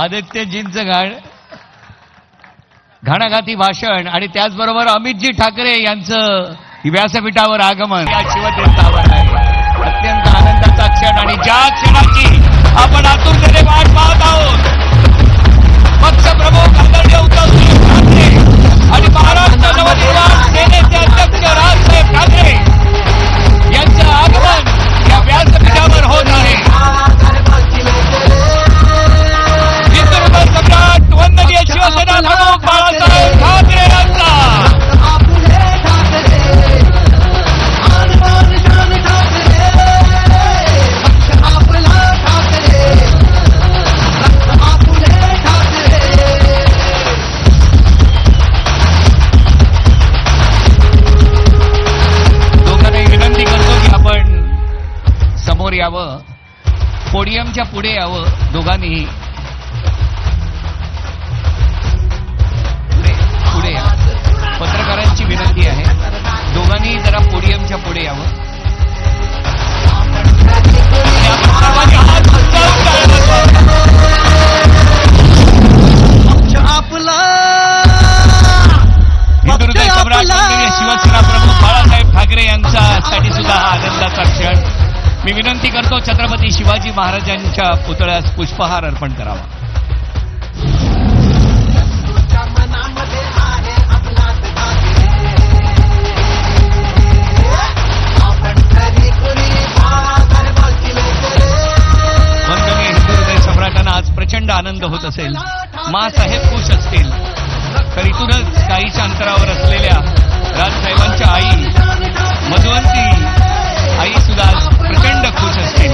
आदित्यजींचं घणाघाती भाषण आणि त्याचबरोबर अमितजी ठाकरे यांचं व्यासपीठावर आगमन या शिवतीर्थावर आहे. अत्यंत आनंदाचा क्षण आणि ज्या क्षणाची आपण आतुरतेने वाट पाहत आहोत. पक्षप्रमुख आदरणीय उद्धवजी ठाकरे आणि महाराष्ट्र नवनिर्माण सेनेचे अध्यक्ष राजसाहेब ठाकरे यांचं आगमन या व्यासपीठावर होत आहे. हिंदुत्व सम्राट वंदनीय शिवसेना प्रमुख बाळासाहेब ठाकरे यांचा दोघांनाही विनंती करतो की आपण समोर यावं, पोडियमच्या पुढे यावं. दोघांनीही पुढे या. पत्रकारांची विनंती आहे, दोघांनी जरा पोडियमच्या पुढे यावं. हिंदुहृदय सम्राट वंदनीय शिवसेना प्रमुख बाळासाहेब ठाकरे यांच्यासाठी सुद्धा हा आनंदाचा क्षण. मी विनंती करतो छत्रपती शिवाजी महाराजांच्या पुतळ्यास पुष्पहार अर्पण करावा. वंदनीय हिंदुहृदय सम्राटांना आज प्रचंड आनंद होत असेल, माँसाहेब खुश असतील, तर इथूनच काहीच्या अंतरावर असलेल्या राजसाहेबांच्या आई मधुवंती आई सुद्धा प्रचंड खुश असतील.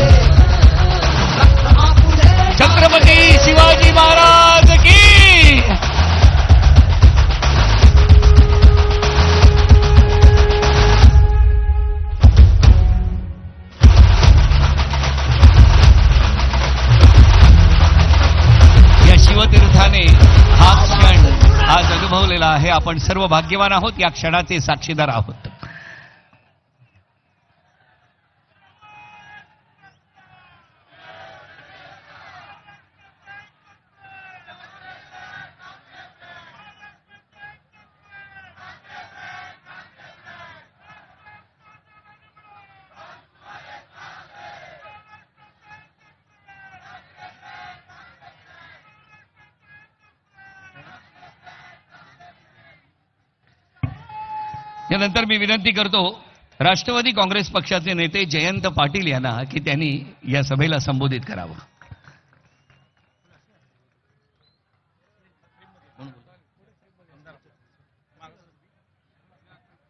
छत्रपती शिवाजी महाराज की. या शिवतीर्थाने हा क्षण आज अनुभवलेला आहे. आपण सर्व भाग्यवान आहोत, या क्षणाचे साक्षीदार आहोत. यानंतर मी विनंती करतो राष्ट्रवादी काँग्रेस पक्षाचे नेते जयंत पाटील यांना की त्यांनी या सभेला संबोधित करावं.